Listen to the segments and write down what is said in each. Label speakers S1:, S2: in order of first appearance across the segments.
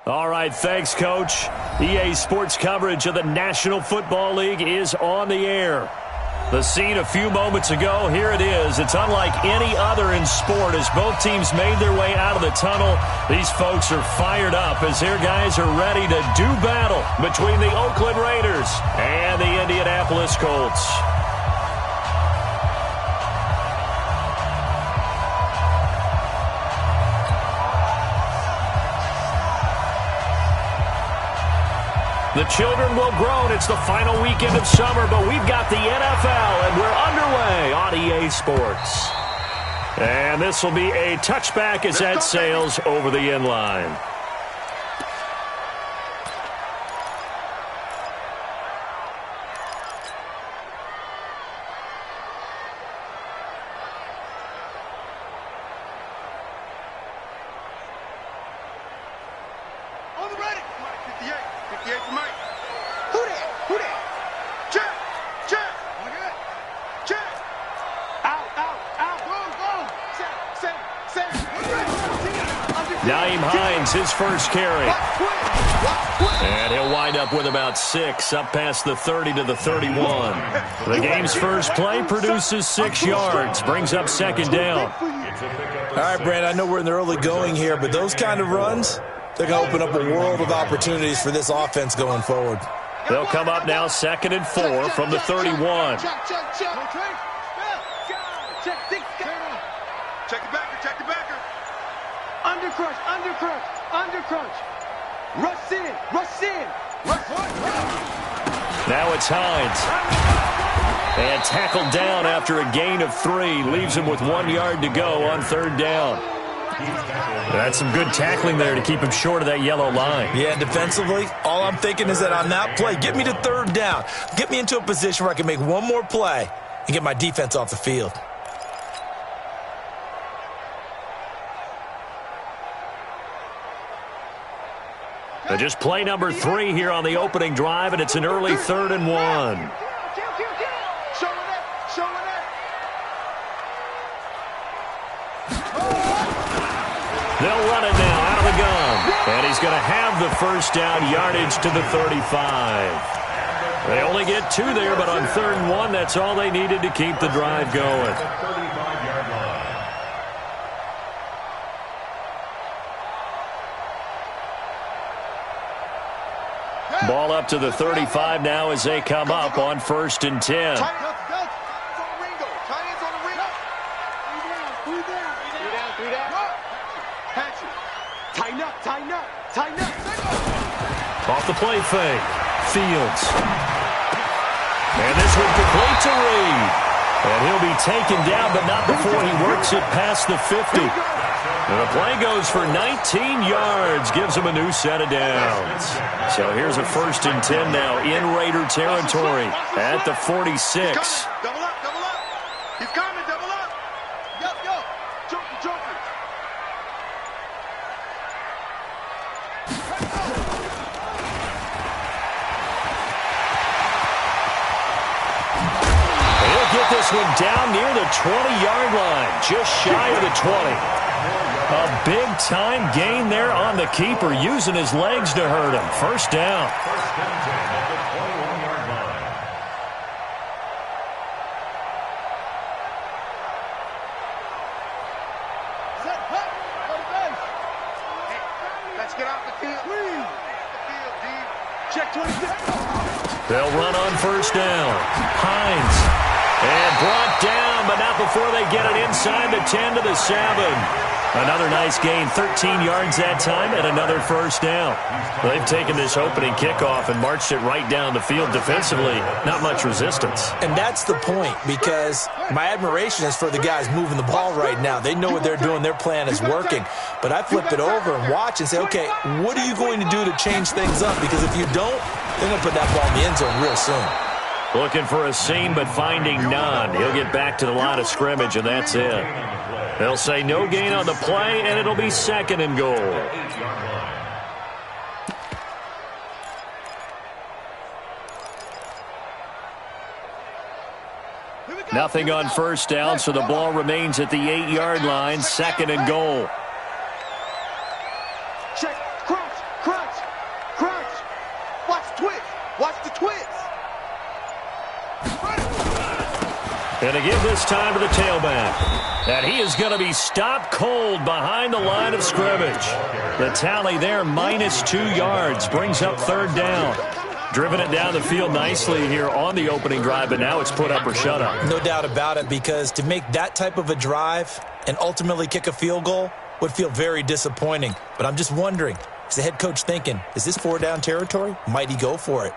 S1: All right, thanks, Coach. EA Sports coverage of the National Football League is on the air. The scene a few moments ago, here it is. It's unlike any other in sport as both teams made their way out of the tunnel. These folks are fired up as their guys are ready to do battle between the Oakland Raiders and the Indianapolis Colts. The children will groan. It's the final weekend of summer, but we've got the NFL, and we're underway on EA Sports. And this will be a touchback as that sails over the end line.
S2: On the ready. 58. 58 for Mike. Who that? Who that? Check. Check. Check. Out. Out. Out. Go. Go. Set.
S1: Nyheim Hines, his first carry. And he'll wind up with about 6, up past the 30 to the 31. The game's first play produces 6 yards, brings up second down.
S3: All right, Brand, I know we're in the early going here, but those kind of runs, they're going to open up a world of opportunities for this offense going forward.
S1: They'll come up now 2nd and 4 from the 31.
S2: Check the backer. Check the backer.
S4: Under crunch. Rush in.
S1: Now it's Hines. And tackled down after a gain of 3. Leaves him with 1 yard to go on 3rd down. That's some good tackling there to keep him short of that yellow line.
S3: Yeah, defensively, all I'm thinking is that on that play, get me to 3rd down. Get me into a position where I can make one more play and get my defense off the field.
S1: Just play number 3 here on the opening drive, and it's an early 3rd and 1. They'll run it now out of the gun. And he's going to have the first down yardage to the 35. They only get 2 there, but on 3rd and 1, that's all they needed to keep the drive going. Ball up to the 35 now as they come up on 1st and 10.
S4: Tighten up.
S1: Off the play fake. Fields. And this one complete to Reed. And he'll be taken down, but not before he works it past the 50. And the play goes for 19 yards, gives him a new set of downs. So here's a 1st and 10 now in Raider territory at the 46.
S2: Double up. He's coming, double up. Go. Joker.
S1: He'll get this one down near the 20-yard line, just shy of the 20. A big-time gain there on the keeper, using his legs to hurt him. First down.
S2: Let's get off the field.
S4: Check 26.
S1: They'll run on first down. Hines. And brought down, but not before they get it inside the 10 to the 7. Another nice gain, 13 yards that time, and another first down. They've taken this opening kickoff and marched it right down the field defensively. Not much resistance.
S3: And that's the point, because my admiration is for the guys moving the ball right now. They know what they're doing. Their plan is working. But I flip it over and watch and say, okay, what are you going to do to change things up? Because if you don't, they're going to put that ball in the end zone real soon.
S1: Looking for a seam, but finding none. He'll get back to the line of scrimmage, and that's it. They'll say no gain on the play, and it'll be 2nd and goal. Nothing on first down, so the ball remains at the 8-yard line, 2nd and goal.
S4: Check, crunch.
S1: And to give this time to the tailback. And he is going to be stopped cold behind the line of scrimmage. The tally there, -2 yards, brings up 3rd down. Driven it down the field nicely here on the opening drive, but now it's put up or shut up.
S3: No doubt about it, because to make that type of a drive and ultimately kick a field goal would feel very disappointing. But I'm just wondering, is the head coach thinking, is this 4-down territory? Might he go for it?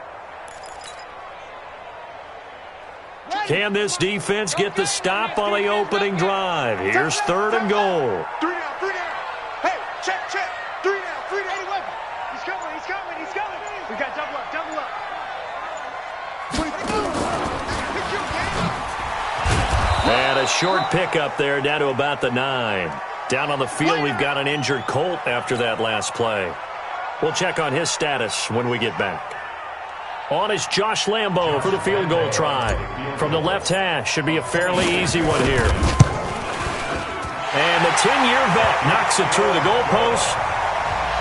S1: Can this defense get the stop on the opening drive? Here's 3rd and goal.
S2: 3 down, 3 down. Hey, check. 3 down, 3 down.
S4: He's coming. We got double up.
S2: 22.
S1: And a short pickup there down to about the 9. Down on the field, we've got an injured Colt after that last play. We'll check on his status when we get back. On is Josh Lambo for the field goal try. From the left hash, should be a fairly easy one here. And the 10-year vet knocks it through the goalpost.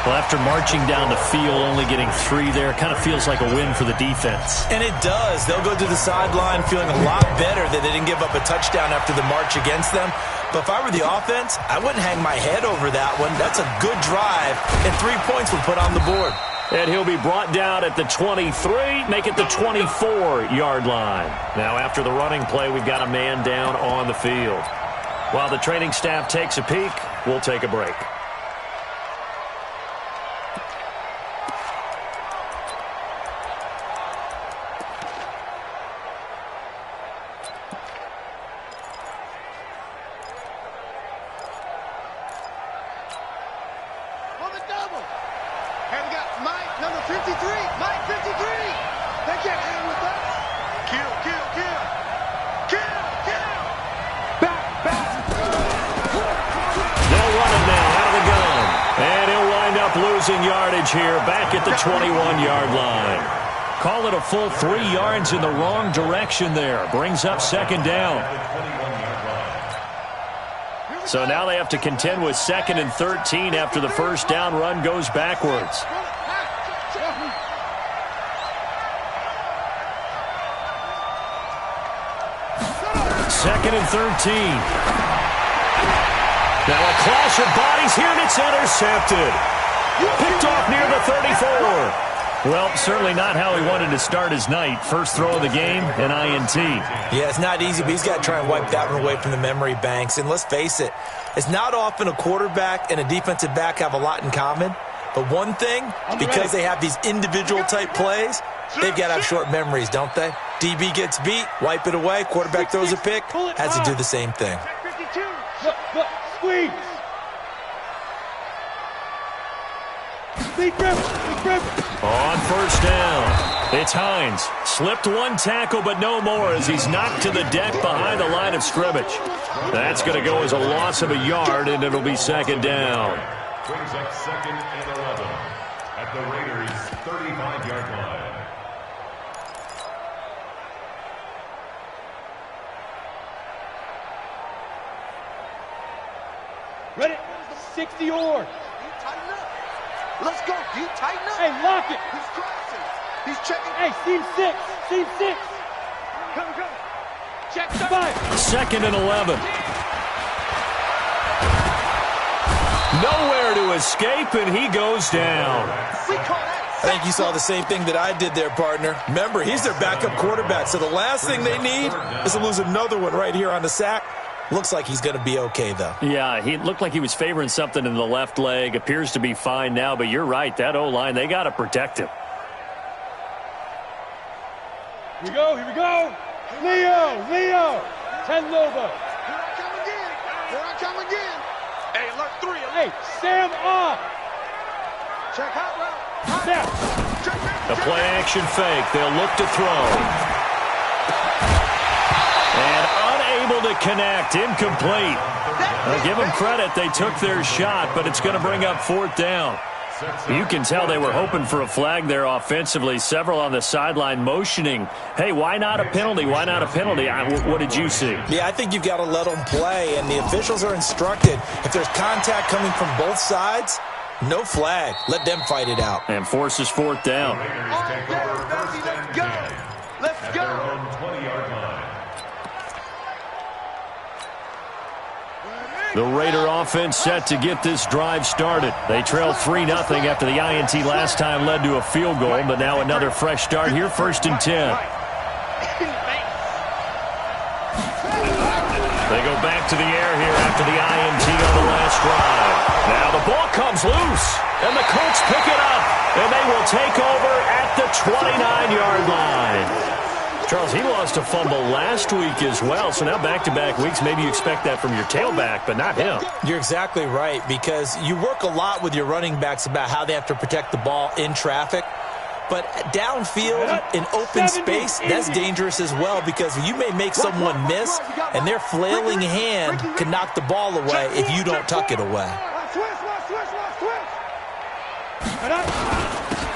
S1: Well, after marching down the field, only getting 3 there, kind of feels like a win for the defense.
S3: And it does. They'll go to the sideline feeling a lot better that they didn't give up a touchdown after the march against them. But if I were the offense, I wouldn't hang my head over that one. That's a good drive, and 3 points were put on the board.
S1: And he'll be brought down at the 23, make it the 24-yard line. Now, after the running play, we've got a man down on the field. While the training staff takes a peek, we'll take a break. Losing yardage here back at the 21-yard line. Call it a full 3 yards in the wrong direction there. Brings up 2nd down. So now they have to contend with 2nd and 13 after the first down run goes backwards. Second and 13. Now a clash of bodies here, and it's intercepted. Picked off near the 34. Well, certainly not how he wanted to start his night. First throw of the game, an INT.
S3: Yeah, it's not easy, but he's got to try and wipe that one away from the memory banks. And let's face it, it's not often a quarterback and a defensive back have a lot in common. But one thing, because they have these individual type plays, they've got to have short memories, don't they? DB gets beat, wipe it away. Quarterback throws a pick, has to do the same thing.
S4: Look, squeeze. Big grip.
S1: On first down, it's Hines. Slipped one tackle, but no more as he's knocked to the deck behind the line of scrimmage. That's going to go as a loss of a yard, and it'll be 2nd down.
S5: Brings up 2nd and 11 at the Raiders' 35-yard line.
S4: Ready? 60 or.
S2: Let's go. You tighten up.
S4: Hey, lock it.
S2: He's crossing. He's checking.
S4: Hey, seam 6. Come. Check 5.
S1: 2nd and 11. Nowhere to escape, and he goes down.
S2: We call that.
S3: I think you saw the same thing that I did there, partner. Remember, he's their backup quarterback, so the last thing they need is to lose another one right here on the sack. Looks like he's going to be okay, though.
S1: Yeah, he looked like he was favoring something in the left leg. Appears to be fine now, but you're right. That O-line, they got to protect him.
S4: Here we go. Leo. 10 Nova.
S2: Here I come again. Hey, alert 3.
S4: Hey, Sam off.
S2: Check hot route.
S4: Snap.
S1: The play action fake. They'll look to throw. And unable to connect. Incomplete. I'll give them credit. They took their shot, but it's going to bring up 4th down. You can tell they were hoping for a flag there offensively. Several on the sideline motioning, hey, why not a penalty? Why not a penalty? What did you see?
S3: Yeah, I think you've got to let them play, and the officials are instructed. If there's contact coming from both sides, no flag. Let them fight it out.
S1: And forces 4th down.
S2: Let's go.
S5: Let's go. 20-yard line.
S1: The Raider offense set to get this drive started. They trailed 3-0 after the INT last time led to a field goal, but now another fresh start here, 1st and 10. They go back to the air here after the INT on the last drive. Now the ball comes loose, and the Colts pick it up, and they will take over at the 29-yard line. Charles, he lost a fumble last week as well, so now back-to-back weeks, maybe you expect that from your tailback, but not him.
S3: You're exactly right, because you work a lot with your running backs about how they have to protect the ball in traffic. But downfield, in open space, that's dangerous as well, because you may make someone miss, and their flailing hand can knock the ball away if you don't tuck it away.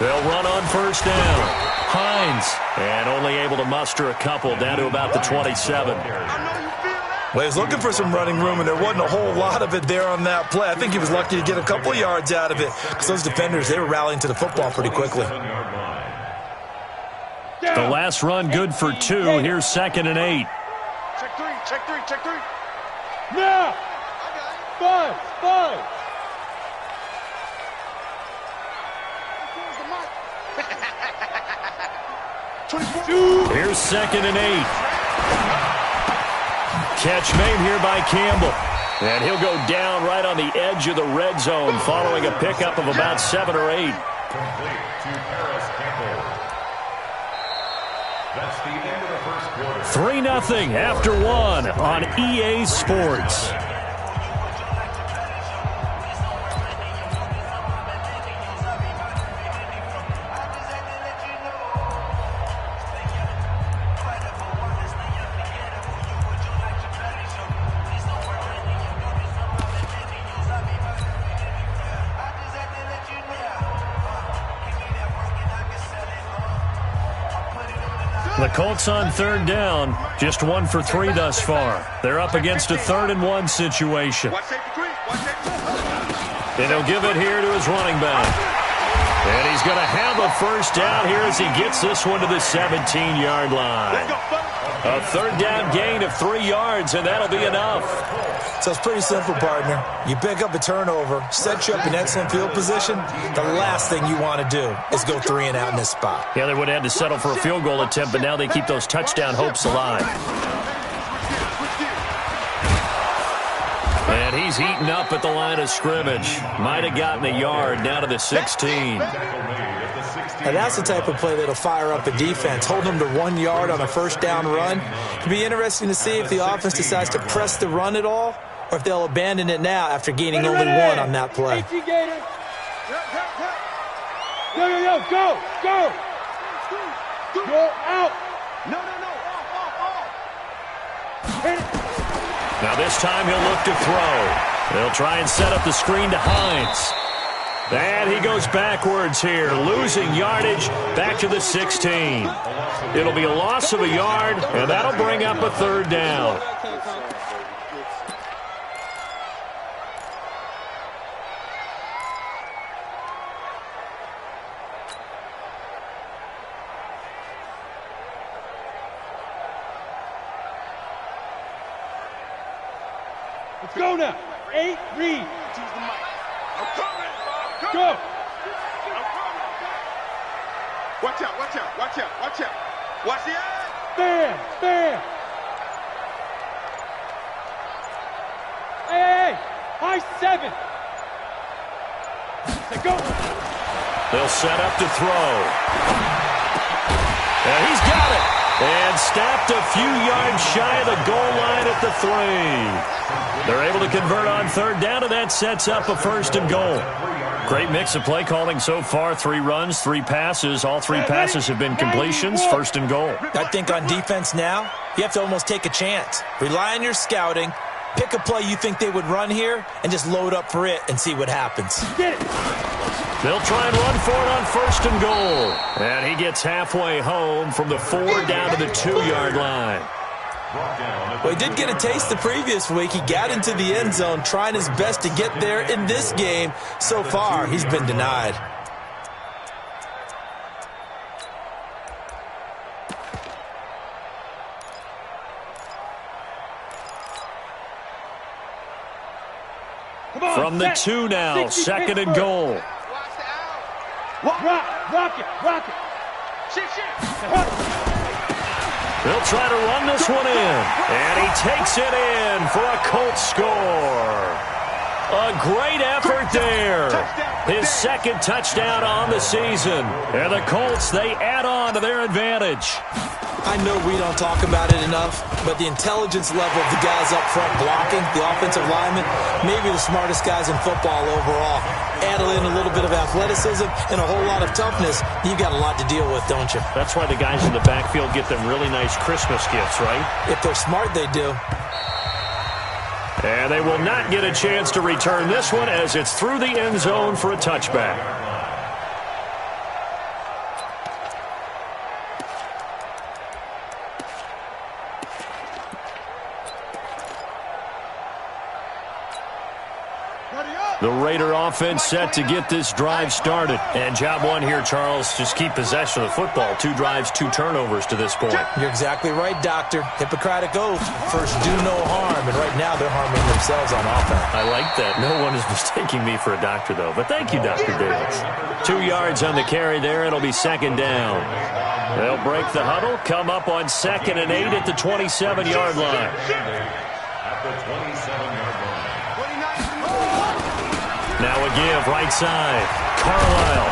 S1: They'll run on 1st down. Hines, and only able to muster a couple down to about the 27.
S3: Well, he was looking for some running room, and there wasn't a whole lot of it there on that play. I think he was lucky to get a couple of yards out of it, because those defenders, they were rallying to the football pretty quickly.
S1: The last run good for 2. Here's 2nd and 8.
S2: Check 3, check 3, check 3.
S4: Now! 5.
S1: Here's 2nd and 8. Catch made here by Campbell. And he'll go down right on the edge of the red zone following a pickup of about 7 or 8.
S5: Complete to Paris Campbell. That's the end of the first quarter.
S1: 3-0 after 1 on EA Sports. The Colts on 3rd down, just 1 for 3 thus far. They're up against a 3rd and 1 situation. And he'll give it here to his running back. And he's going to have a 1st down here as he gets this one to the 17-yard line. A 3rd down gain of 3 yards, and that'll be enough.
S3: So it's pretty simple, partner. You pick up a turnover, set you up in excellent field position. The last thing you want to do is go 3 and out in this spot.
S1: Yeah, they would have had to settle for a field goal attempt, but now they keep those touchdown hopes alive. And he's eaten up at the line of scrimmage. Might have gotten a yard down to the 16.
S3: And that's the type of play that'll fire up a defense. Hold them to 1 yard on a 1st down run. It'll be interesting to see if the offense decides to press the run at all, or if they'll abandon it now after gaining only 1 on that play.
S4: Yo, go! Go out!
S2: No.
S4: Hit it!
S1: Now this time he'll look to throw. They'll try and set up the screen to Hines. And he goes backwards here, losing yardage back to the 16. It'll be a loss of a yard, and that'll bring up a 3rd down.
S4: Let's go now. 8, read.
S2: I'm coming.
S4: Go.
S2: Watch out. Watch the eye.
S4: Stand. Hey. High 7. Let's go.
S1: They'll set up to throw. And he's got it. And stopped a few yards shy of the goal line at the 3. They're able to convert on 3rd down, and that sets up a 1st and goal. Great mix of play calling so far. 3 runs, 3 passes. All 3 passes have been completions. 1st and goal.
S3: I think on defense now, you have to almost take a chance. Rely on your scouting. Pick a play you think they would run here, and just load up for it and see what happens.
S4: Get it.
S1: They'll try and run for it on 1st and goal. And he gets halfway home from the 4 down to the 2-yard line.
S3: Well, he did get a taste the previous week. He got into the end zone trying his best to get there in this game. So far, he's been denied.
S1: From the 2 now, 2nd and goal.
S4: Rock it. Shit.
S1: They'll try to run this one in, and he takes it in for a Colts score. A great effort there. His 2nd touchdown on the season. And the Colts, they add on to their advantage.
S3: I know we don't talk about it enough, but the intelligence level of the guys up front blocking, the offensive linemen, maybe the smartest guys in football overall. Add in a little bit of athleticism and a whole lot of toughness, you've got a lot to deal with, don't you?
S1: That's why the guys in the backfield get them really nice Christmas gifts, right?
S3: If they're smart, they do.
S1: And they will not get a chance to return this one as it's through the end zone for a touchback. The Raider offense set to get this drive started. And job one here, Charles, just keep possession of the football. 2 drives, 2 turnovers to this point.
S3: You're exactly right, Doctor. Hippocratic oath. First, do no harm. And right now, they're harming themselves on offense.
S1: I like that. No one is mistaking me for a doctor, though. But thank you, Dr. Davis. 2 yards on the carry there. It'll be 2nd down. They'll break the huddle, come up on 2nd and 8 at the 27-yard line.
S5: At the 27-yard line.
S1: Now a give, right side. Carlisle.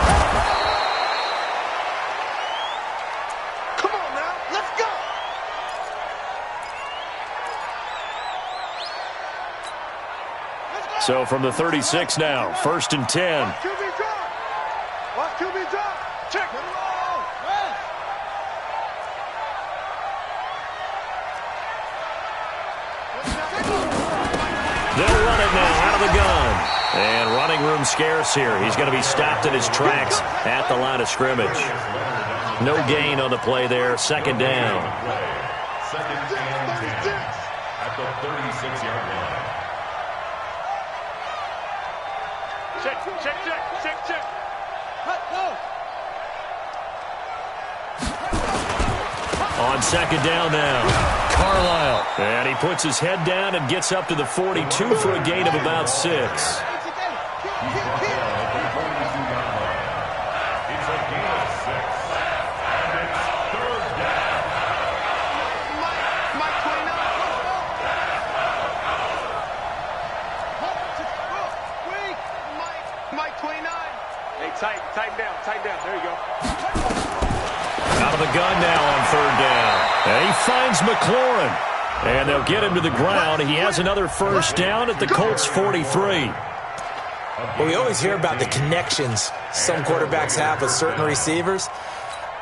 S2: Come on now, let's go.
S1: So from the 36 now, 1st and 10.
S2: QB drop. Watch QB drop. Check.
S1: They'll run it now out of the gun. And running room scarce here. He's going to be stopped in his tracks at the line of scrimmage. No gain on the play there. 2nd down.
S5: 2nd and 10 at the 36-yard line.
S4: Check.
S1: On 2nd down now. Carlisle. And he puts his head down and gets up to the 42 for a gain of about 6.
S4: Tighten down. There you go.
S1: Out of the gun now on 3rd down. And he finds McLaurin. And they'll get him to the ground. He has another 1st down at the Colts 43.
S3: Well, we always hear about the connections some quarterbacks have with certain receivers.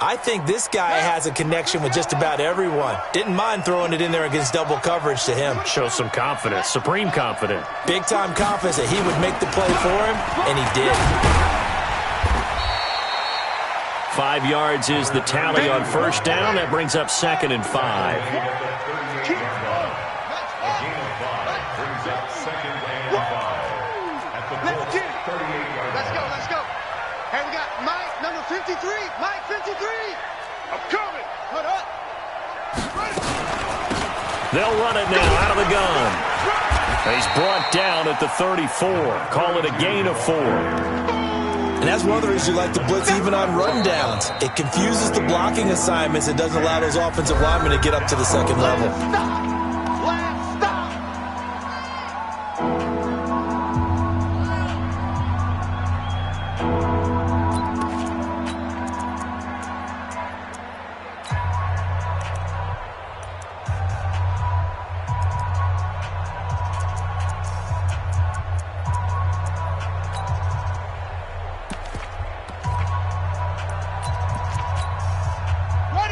S3: I think this guy has a connection with just about everyone. Didn't mind throwing it in there against double coverage to him.
S1: Shows some confidence, supreme confidence.
S3: Big-time confidence that he would make the play for him, and he did.
S1: 5 yards is the tally on 1st down. That brings up 2nd and 5.
S5: A gain of 5 brings up 2nd and 5 at the Colts 38-yard line.
S2: Let's go. Hey, we got Mike, number 53. Mike, 53. I'm coming. Hold up.
S1: They'll run it now out of the gun. He's brought down at the 34. Call it a gain of 4.
S3: And that's one of the reasons you like to blitz even on rundowns. It confuses the blocking assignments and doesn't allow those offensive linemen to get up to the 2nd level.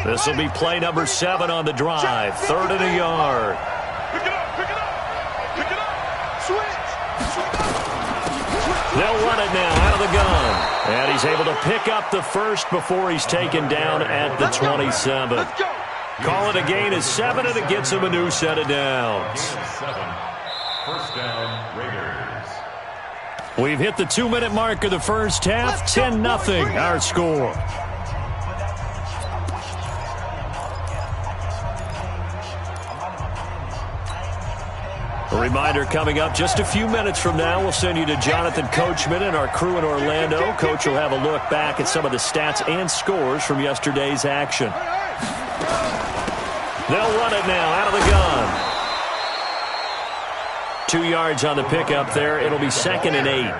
S1: This will be play number 7 on the drive. 3rd and a yard.
S2: Pick it up. Switch.
S1: They'll run it now out of the gun. And he's able to pick up the 1st before he's taken down at the 27.
S2: Let's go.
S1: Call it a gain of 7, and it gets him a new set of downs.
S5: 1st down, Raiders.
S1: We've hit the 2-minute mark of the 1st half. 10-0 our score. A reminder coming up just a few minutes from now, we'll send you to Jonathan Coachman and our crew in Orlando. Coach will have a look back at some of the stats and scores from yesterday's action. They'll run it now out of the gun. 2 yards on the pickup there. It'll be 2nd and 8.
S5: 2 yards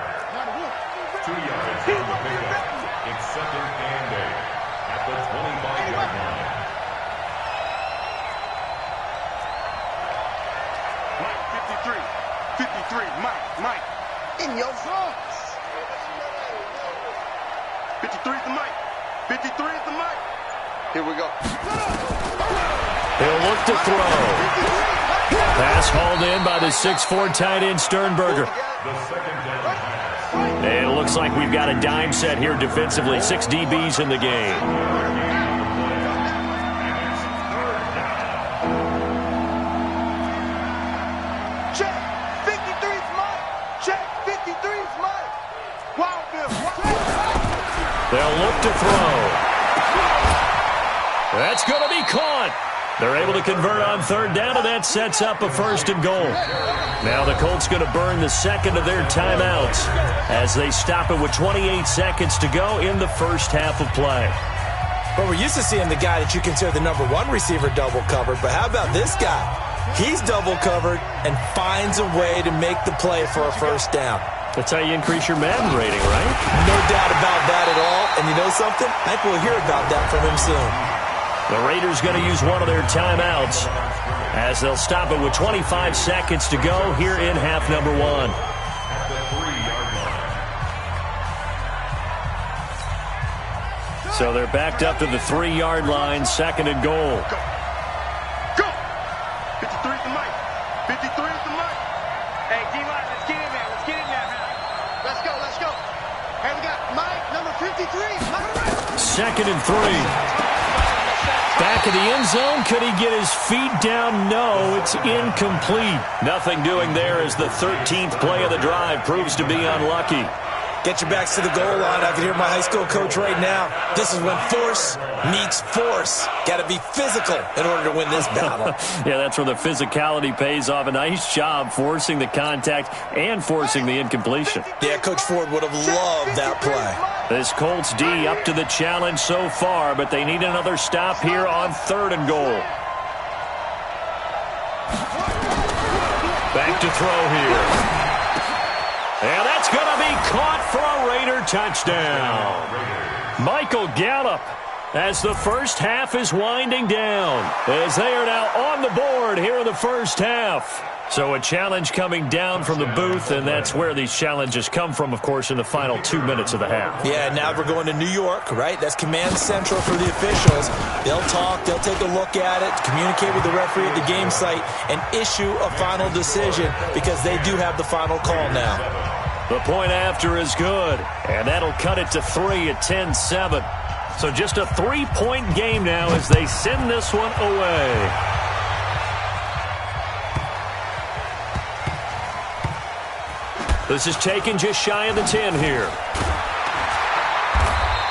S5: on the pickup. It's 2nd and 8 at the 25-yard line.
S2: Mike, 53, Mike. In your front. 53 is the Mike. 53 is the Mike. Here we go.
S1: He'll look to throw. Pass hauled in by the 6'4" tight end Sternberger.
S5: The 2nd down pass.
S1: And it looks like we've got a dime set here defensively. 6 DBs in the game.
S2: Check. 53's Mike. Check. 53's Mike. Wild Bill.
S1: They'll look to throw. That's going to be caught. They're able to convert on 3rd down, and that sets up a 1st and goal. Now the Colts going to burn the 2nd of their timeouts as they stop it with 28 seconds to go in the first half of play.
S3: Well, we're used to seeing the guy that you consider the number 1 receiver double covered, but how about this guy? He's double covered and finds a way to make the play for a 1st down.
S1: That's how you increase your Madden rating, right?
S3: No doubt about that at all. And you know something? I think we'll hear about that from him soon.
S1: The Raiders going to use one of their timeouts as they'll stop it with 25 seconds to go here in half number 1.
S5: At the 3-yard line.
S1: So they're backed up to the 3-yard line, 2nd and goal.
S2: Go. 53 is the Mike. 53 is the Mike.
S4: Hey, D-line, let's get in there. Let's get in there.
S2: Let's go. Hey, we got Mike, number 53.
S1: 2nd and 3. Back in the end zone. Could he get his feet down? No, it's incomplete. Nothing doing there as the 13th play of the drive proves to be unlucky.
S3: Get your backs to the goal line. I can hear my high school coach right now. This is when force meets force. Got to be physical in order to win this battle.
S1: Yeah, that's where the physicality pays off. A nice job forcing the contact and forcing the incompletion.
S3: Yeah, Coach Ford would have loved that play.
S1: This Colts D up to the challenge so far, but they need another stop here on 3rd and goal. Back to throw here. And that's going to be caught for a Raider touchdown. Michael Gallup, as the first half is winding down, as they are now on the board here in the first half. So a challenge coming down from the booth, and that's where these challenges come from, of course, in the final 2 minutes of the half.
S3: Yeah, now we're going to New York, right? That's command central for the officials. They'll talk, they'll take a look at it, communicate with the referee at the game site, and issue a final decision because they do have the final call now.
S1: The point after is good, and that'll cut it to 3 at 10-7. So just a 3-point game now as they send this one away. This is taken just shy of the 10 here.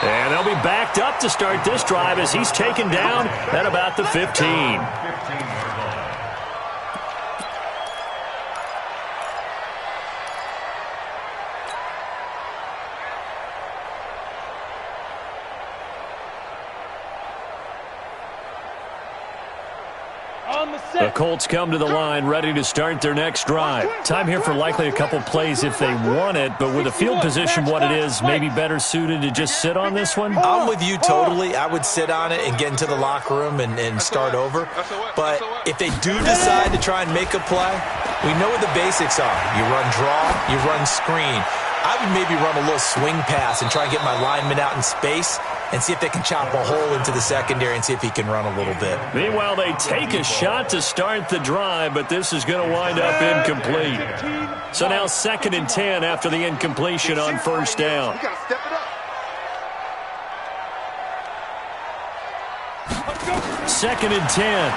S1: And they'll be backed up to start this drive as he's taken down at about the 15. The Colts come to the line ready to start their next drive. Time here for likely a couple plays if they want it, but with the field position what it is, maybe better suited to just sit on this one?
S3: I'm with you totally. I would sit on it and get into the locker room and start over. But if they do decide to try and make a play, we know what the basics are. You run draw, you run screen. I would maybe run a little swing pass and try and get my lineman out in space and see if they can chop a hole into the secondary and see if he can run a little bit.
S1: Meanwhile, they take a shot to start the drive, but this is going to wind up incomplete. So now 2nd and 10 after the incompletion on 1st down.
S2: You got to step it up.
S1: 2nd and 10.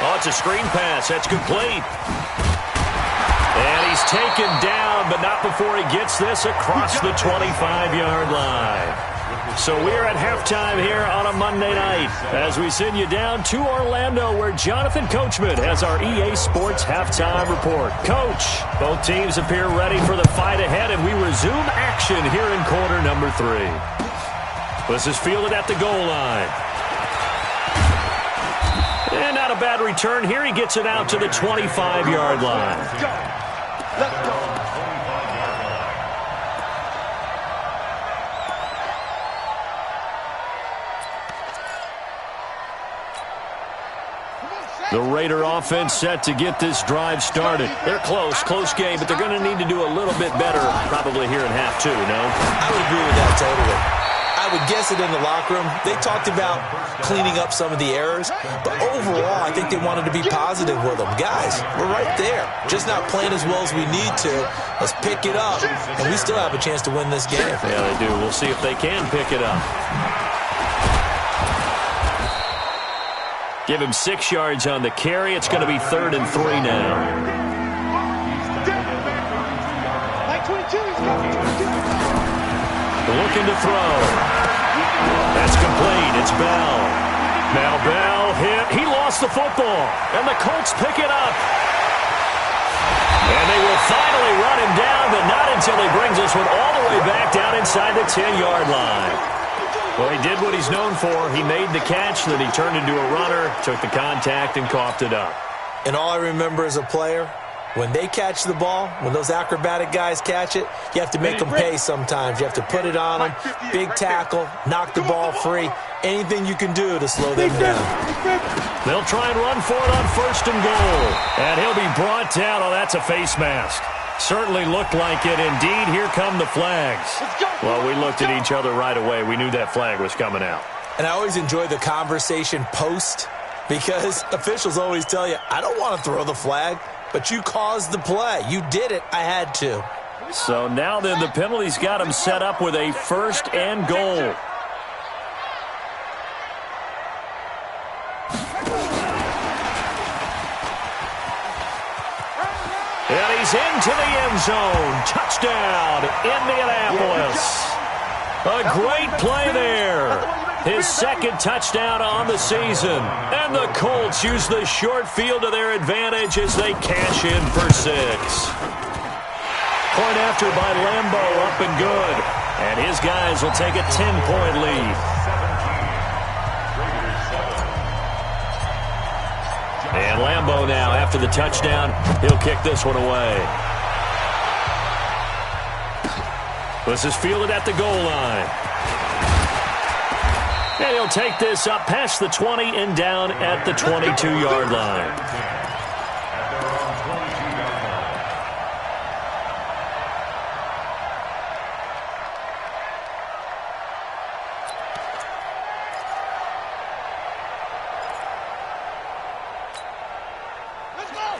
S1: Oh, it's a screen pass. That's complete. And he's taken down, but not before he gets this across the 25-yard line. So we're at halftime here on a Monday night as we send you down to Orlando where Jonathan Coachman has our EA Sports halftime report. Coach, both teams appear ready for the fight ahead, and we resume action here in quarter number 3. This is fielded at the goal line. And not a bad return here. He gets it out to the 25-yard line.
S2: Let's go. Let's go.
S1: The Raider offense set to get this drive started. They're close game, but they're going to need to do a little bit better probably here in half 2, no?
S3: I would agree with that totally. I would guess it in the locker room. They talked about cleaning up some of the errors, but overall, I think they wanted to be positive with them. Guys, we're right there. Just not playing as well as we need to. Let's pick it up, and we still have a chance to win this game.
S1: Yeah, they do. We'll see if they can pick it up. Give him 6 yards on the carry. It's going to be 3rd and 3 now.
S4: Like 22, he's coming.
S1: Looking to throw. That's complete. It's Bell. Now Bell hit. He lost the football. And the Colts pick it up. And they will finally run him down, but not until he brings this one all the way back down inside the 10-yard line. Well, he did what he's known for. He made the catch, then he turned into a runner, took the contact, and coughed it up.
S3: And all I remember as a player, when they catch the ball, when those acrobatic guys catch it, you have to make them pay sometimes. You have to put it on them, big tackle, knock the ball free, anything you can do to slow them down.
S1: They'll try and run for it on 1st and goal. And he'll be brought down. Oh, that's a face mask. Certainly looked like it. Indeed, here come the flags. Well, we looked at each other right away. We knew that flag was coming out.
S3: And I always enjoy the conversation post because officials always tell you, I don't want to throw the flag, but you caused the play. You did it. I had to.
S1: So now then the penalty's got him set up with a 1st and goal. And he's into the end zone. Touchdown, Indianapolis. A great play there. His 2nd touchdown on the season. And the Colts use the short field to their advantage as they cash in for 6. Point after by Lambeau, up and good. And his guys will take a 10-point lead. And Lambeau now, after the touchdown, he'll kick this one away. This is fielded at the goal line. And he'll take this up past the 20 and down at the 22-yard line.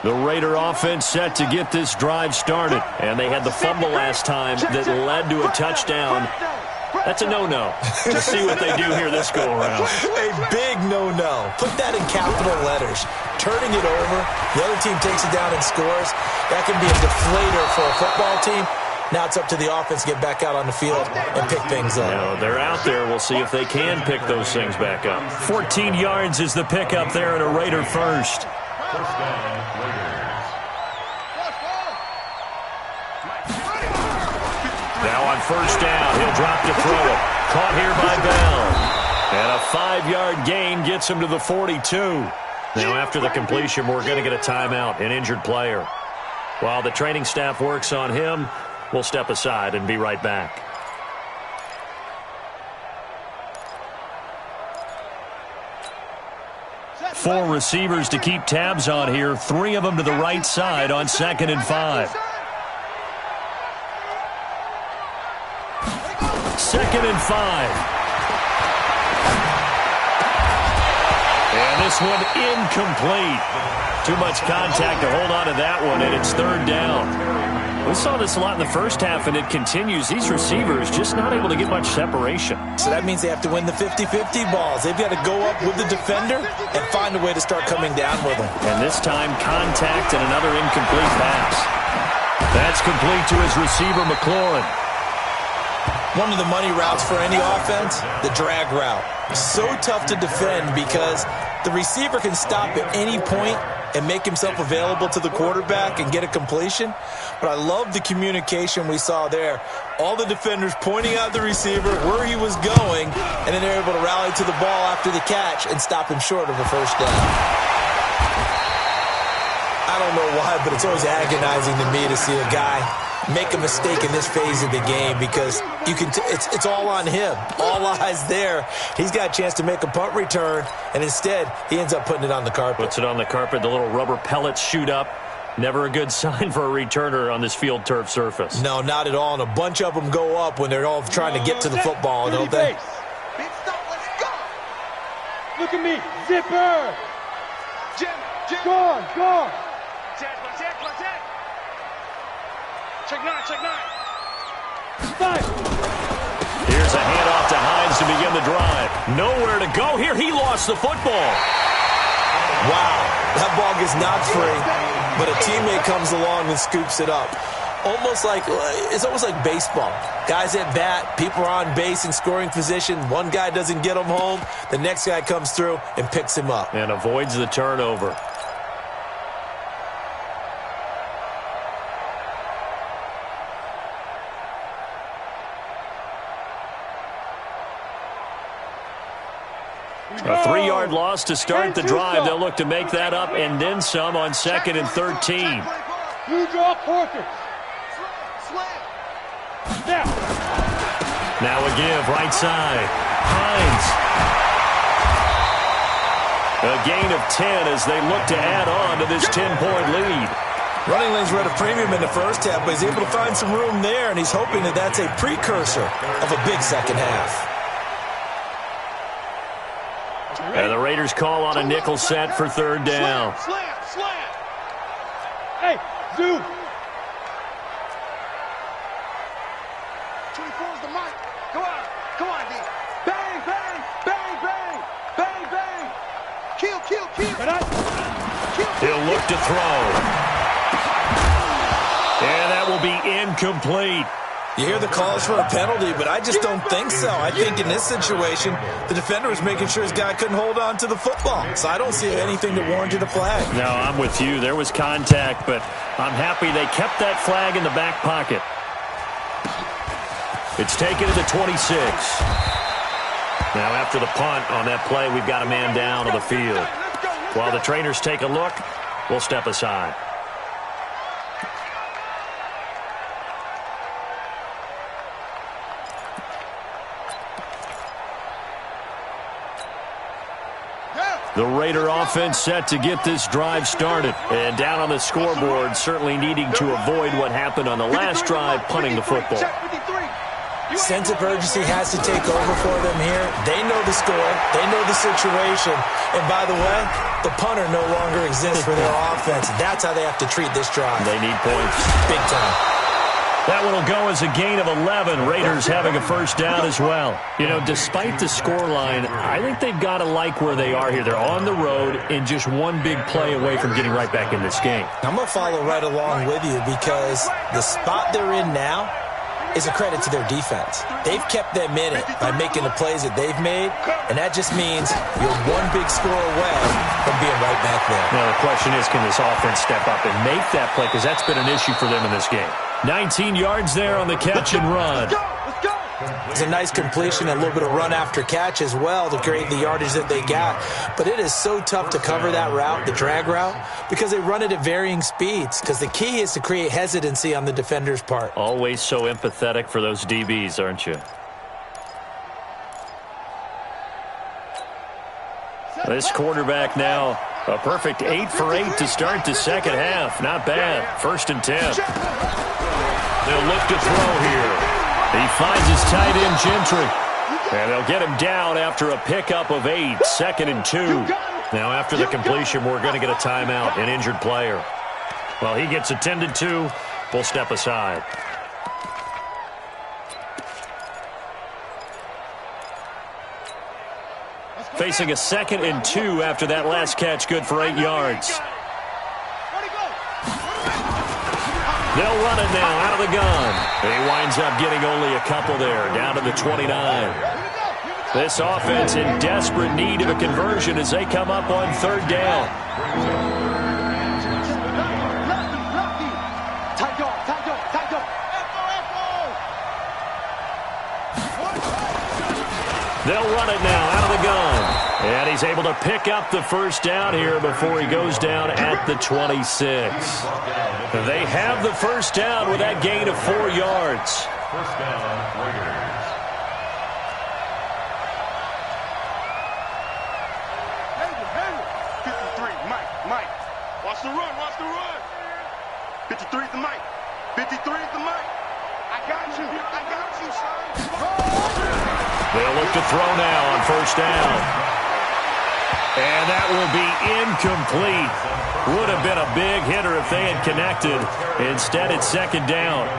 S1: The Raider offense set to get this drive started. And they had the fumble last time that led to a touchdown. That's a no-no. We'll see what they do here this go-around.
S3: A big no-no. Put that in capital letters. Turning it over, the other team takes it down and scores. That can be a deflator for a football team. Now it's up to the offense to get back out on the field and pick things up.
S1: You know, they're out there. We'll see if they can pick those things back up. 14 yards is the pickup there and a Raider first.
S5: First down, Raiders.
S1: Now on 1st down, he'll drop to throw it. Caught here by Bell. And a 5-yard gain gets him to the 42. Now after the completion, we're going to get a timeout, an injured player. While the training staff works on him, we'll step aside and be right back. Four receivers to keep tabs on here. 3 of them to the right side on 2nd and 5. 2nd and 5. And this one incomplete. Too much contact to hold on to that one, and it's 3rd down. We saw this a lot in the first half, and it continues. These receivers just not able to get much separation.
S3: So that means they have to win the 50-50 balls. They've got to go up with the defender and find a way to start coming down with them.
S1: And this time, contact and another incomplete pass. That's complete to his receiver, McLaurin.
S3: One of the money routes for any offense, the drag route. So tough to defend because the receiver can stop at any point and make himself available to the quarterback and get a completion. But I love the communication we saw there. All the defenders pointing out the receiver, where he was going, and then they're able to rally to the ball after the catch and stop him short of a first down. I don't know why, but it's always agonizing to me to see a guy make a mistake in this phase of the game because you can it's all on him. All eyes there. He's got a chance to make a punt return, and instead he ends up putting it on the carpet.
S1: Puts it on the carpet. The little rubber pellets shoot up. Never a good sign for a returner on this field turf surface.
S3: No, not at all. And a bunch of them go up when they're all trying to get to the football, don't they?
S2: Big stop, let's go.
S4: Look at me. Zipper.
S2: Jim.
S4: Go on.
S2: Check. Check nine.
S4: Five.
S1: Here's a handoff to Hines to begin the drive. Nowhere to go here. He lost the football.
S3: Wow, that ball gets knocked free, but a teammate comes along and scoops it up. It's almost like baseball. Guys at bat, people are on base in scoring position. One guy doesn't get him home. The next guy comes through and picks him up.
S1: And avoids the turnover. A 3-yard loss to start the drive. They'll look to make that up and then some on 2nd and 13.
S4: You draw quarters.
S1: Now a give, right side. Hines. A gain of 10 as they look to add on to this 10-point lead.
S3: Running lanes were at a premium in the first half, but he's able to find some room there, and he's hoping that that's a precursor of a big second half.
S1: And the Raiders call on a nickel set for 3rd down.
S2: Slam.
S4: Hey, zoom.
S2: 24 is the mic. Go on, D. Bang. Kill.
S1: He'll look to throw. And that will be incomplete.
S3: You hear the calls for a penalty, but I just don't think so. I think in this situation, the defender was making sure his guy couldn't hold on to the football. So I don't see anything that warranted a flag.
S1: No, I'm with you. There was contact, but I'm happy they kept that flag in the back pocket. It's taken to the 26. Now after the punt on that play, we've got a man down on the field. While the trainers take a look, we'll step aside. The Raider offense set to get this drive started. And down on the scoreboard, certainly needing to avoid what happened on the last drive, punting the football.
S3: Sense of urgency has to take over for them here. They know the score. They know the situation. And by the way, the punter no longer exists for their offense. That's how they have to treat this drive.
S1: They need points.
S3: Big time.
S1: That one will go as a gain of 11. Raiders having a first down as well. You know, despite the scoreline, I think they've got to like where they are here. They're on the road and just one big play away from getting right back in this game.
S3: I'm going to follow right along with you because the spot they're in now is a credit to their defense. They've kept them in it by making the plays that they've made, and that just means you're one big score away from being right back there.
S1: Now, the question is, can this offense step up and make that play? Because that's been an issue for them in this game. 19 yards there on the catch and run.
S3: It's a nice completion and a little bit of run after catch as well to create the yardage that they got. But it is so tough to cover that route, the drag route, because they run it at varying speeds. Because the key is to create hesitancy on the defender's part.
S1: Always so empathetic for those DBs, aren't you? This quarterback now, a perfect 8 for 8 to start the second half. Not bad. 1st and 10. They'll look to throw here. He finds his tight end, Gentry. And they'll get him down after a pickup of 8. 2nd and 2. Now after the completion, we're going to get a timeout, an injured player. Well, he gets attended to. We'll step aside. Facing a 2nd and 2 after that last catch, good for 8 yards. They'll run it now out of the gun. He winds up getting only a couple there, down to the 29. This offense in desperate need of a conversion as they come up on third down. They'll run it now out of the gun. And he's able to pick up the first down here before he goes down at the 26. They have the first down with that gain of 4 yards.
S5: First down, Raiders.
S2: Mike. Watch the run. 53 is the Mike. 53 is the Mike. I got you, son.
S1: They'll look to throw now on first down. And that will be incomplete. Would have been a big hitter if they had connected. Instead, it's second down.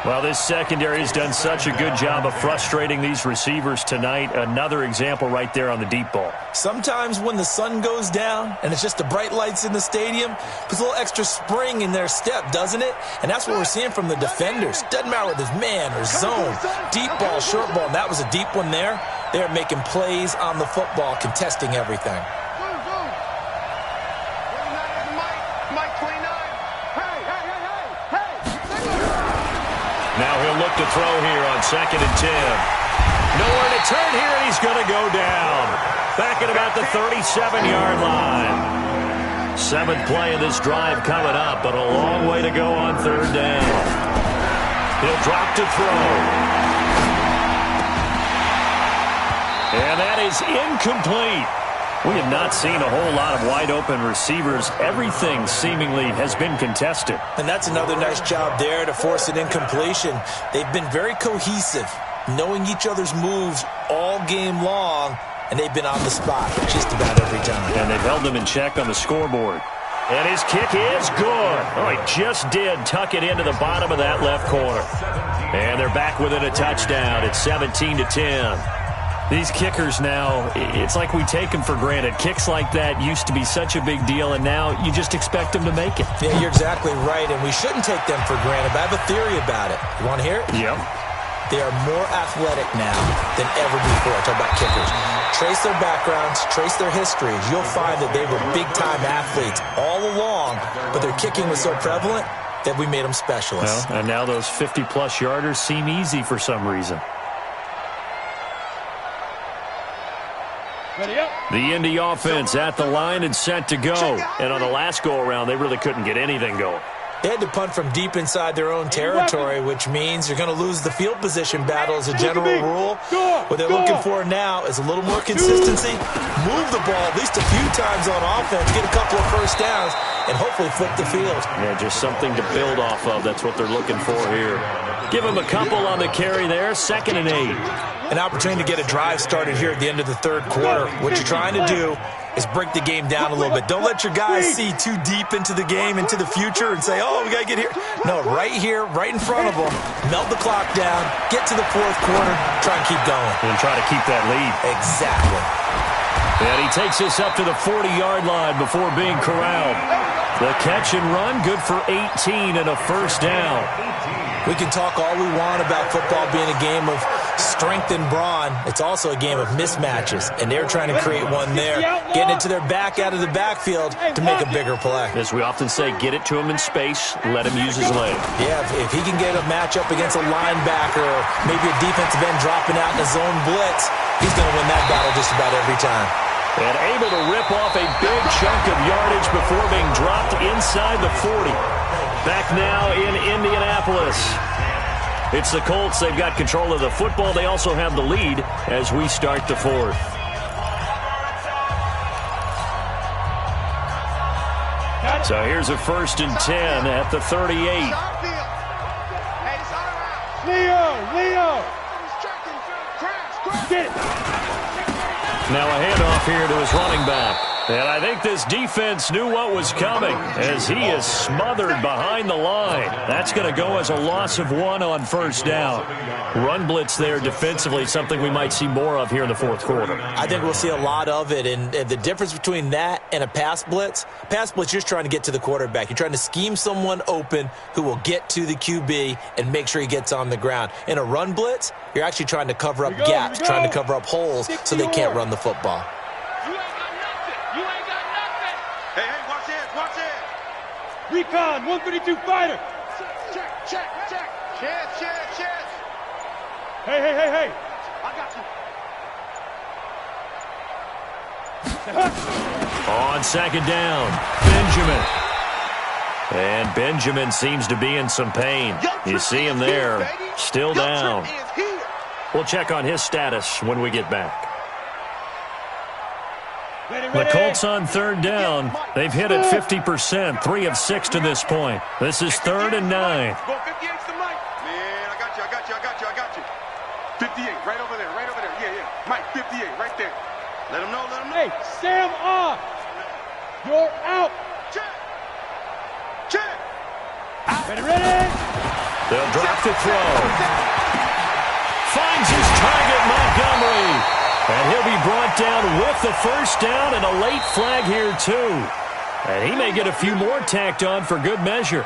S1: Well, this secondary has done such a good job of frustrating these receivers tonight. Another example right there on the deep ball.
S3: Sometimes when the sun goes down and it's just the bright lights in the stadium, puts a little extra spring in their step, doesn't it? And that's what we're seeing from the defenders. Doesn't matter whether it's man or zone, deep ball, short ball. And that was a deep one there. They're making plays on the football, contesting everything.
S1: Now he'll look to throw here on 2nd and 10. Nowhere to turn here, and he's going to go down. Back at about the 37-yard line. 7th play of this drive coming up, but a long way to go on third down. He'll drop to throw. And that is incomplete. We have not seen a whole lot of wide-open receivers. Everything seemingly has been contested.
S3: And that's another nice job there to force an incompletion. They've been very cohesive, knowing each other's moves all game long, and they've been on the spot just about every time.
S1: And they've held them in check on the scoreboard. And his kick is good. Oh, he just did tuck it into the bottom of that left corner. And they're back within a touchdown. It's 17-10. These kickers now, it's like we take them for granted. Kicks like that used to be such a big deal, and now you just expect them to make it.
S3: Yeah, you're exactly right, and we shouldn't take them for granted, but I have a theory about it. You want to hear it?
S1: Yep.
S3: They are more athletic now than ever before. I talk about kickers. Trace their backgrounds, trace their histories. You'll find that they were big-time athletes all along, but their kicking was so prevalent that we made them specialists.
S1: Well, and now those 50-plus yarders seem easy for some reason. The Indy offense at the line and set to go. And on the last go-around, they really couldn't get anything going.
S3: They had to punt from deep inside their own territory, which means you're going to lose the field position battle as a general rule. What they're looking for now is a little more consistency, move the ball at least a few times on offense, get a couple of first downs, and hopefully flip the field.
S1: Yeah, just something to build off of. That's what they're looking for here. Give them a couple on the carry there, 2nd and 8.
S3: An opportunity to get a drive started here at the end of the third quarter. What you're trying to do is break the game down a little bit. Don't let your guys see too deep into the game, into the future, and say, oh, we got to get here. No, right here, right in front of them, melt the clock down, get to the fourth quarter, try and keep going.
S1: And try to keep that lead.
S3: Exactly.
S1: And he takes us up to the 40-yard line before being corralled. The catch and run, good for 18 and a first down.
S3: We can talk all we want about football being a game of strength and brawn. It's also a game of mismatches, and they're trying to create one there, getting it to their back out of the backfield to make a bigger play.
S1: As we often say, get it to him in space, let him use his leg.
S3: Yeah, if he can get a matchup against a linebacker or maybe a defensive end dropping out in a zone blitz, he's going to win that battle just about every time.
S1: And able to rip off a big chunk of yardage before being dropped inside the 40. Back now in Indianapolis. It's the Colts. They've got control of the football. They also have the lead as we start the fourth. So here's a 1st and 10 at the 38.
S4: Leo!
S1: Now a handoff here to his running back. And I think this defense knew what was coming as he is smothered behind the line. That's going to go as a loss of 1 on first down. Run blitz there defensively, something we might see more of here in the fourth quarter.
S3: I think we'll see a lot of it, and the difference between that and a pass blitz, you're just trying to get to the quarterback. You're trying to scheme someone open who will get to the QB and make sure he gets on the ground. In a run blitz, you're actually trying to cover up gaps, trying to cover up holes so they can't run the football.
S4: Recon, 132 fighter.
S2: Check. Chance.
S4: Hey.
S2: I got you.
S1: On second down, Benjamin. And Benjamin seems to be in some pain. You see him there, still down. We'll check on his status when we get back. The Colts on third down. They've hit it 50%, 3 of 6 to this point. This is 3rd and 9.
S2: Go 58's the Mike. Man, I got you. 58, right over there. Yeah. Mike, 58, right there. Let him know.
S4: Hey, Sam off. You're out.
S2: Check.
S4: Ready.
S1: They'll drop to throw. Finds his target, Montgomery. And he'll be brought down with the first down and a late flag here, too. And he may get a few more tacked on for good measure.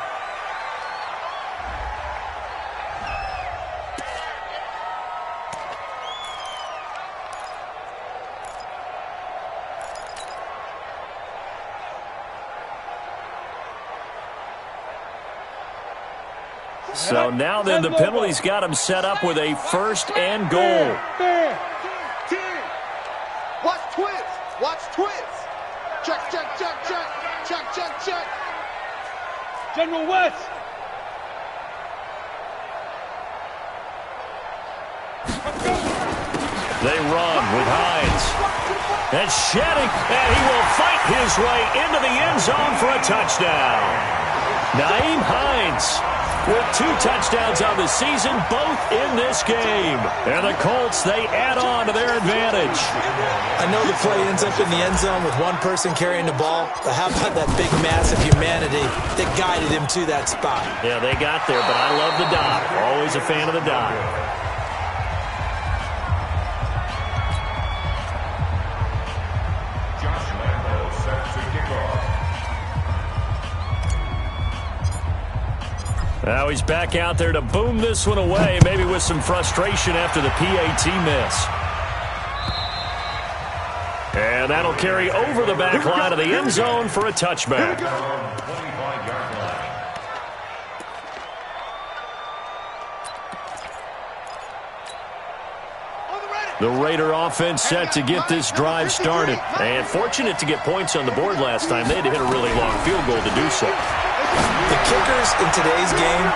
S1: So now then the penalty's got him set up with a 1st and goal.
S2: Watch twist. Check.
S4: General West.
S1: They run with Hines. That's Shetty, and he will fight his way into the end zone for a touchdown. Nyheim Hines with 2 touchdowns on the season, both in this game. And the Colts, they add on to their advantage.
S3: I know the play ends up in the end zone with one person carrying the ball, but how about that big mass of humanity that guided him to that spot?
S1: Yeah, they got there, but I love the dive. Always a fan of the dive. Now he's back out there to boom this one away, maybe with some frustration after the PAT miss. And that'll carry over the back line of the end zone for a touchback. The Raider offense set to get this drive started. And fortunate to get points on the board last time. They had to hit a really long field goal to do so.
S3: The kickers in today's game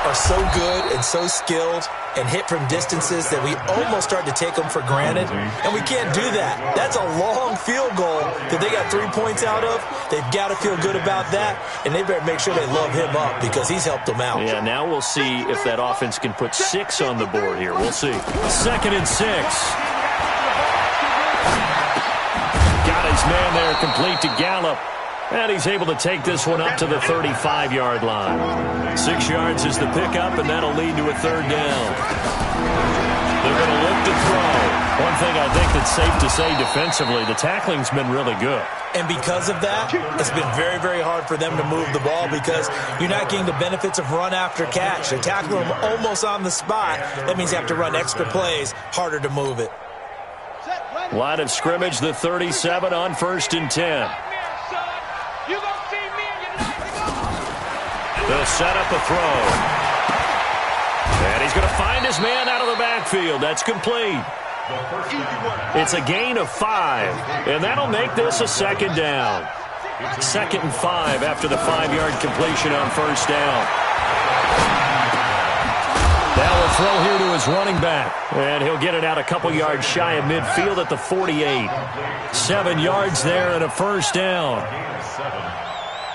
S3: are so good and so skilled and hit from distances that we almost start to take them for granted, and we can't do that. That's a long field goal that they got 3 points out of. They've got to feel good about that, and they better make sure they love him up because he's helped them out.
S1: Yeah, now we'll see if that offense can put 6 on the board here. We'll see. 2nd and 6. Got his man there complete to Gallup. And he's able to take this one up to the 35-yard line. 6 yards is the pickup, and that'll lead to a 3rd down. They're going to look to throw. One thing I think that's safe to say defensively, the tackling's been really good.
S3: And because of that, it's been very, very hard for them to move the ball because you're not getting the benefits of run after catch. They tackle them almost on the spot. That means you have to run extra plays, harder to move it.
S1: Line of scrimmage, the 37 on 1st and 10. They'll set up a throw. And he's going to find his man out of the backfield. That's complete. It's a gain of 5. And that'll make this a 2nd down. 2nd and 5 after the 5-yard completion on 1st down. Now a throw here to his running back. And he'll get it out a couple yards shy of midfield at the 48. 7 yards there and a 1st down.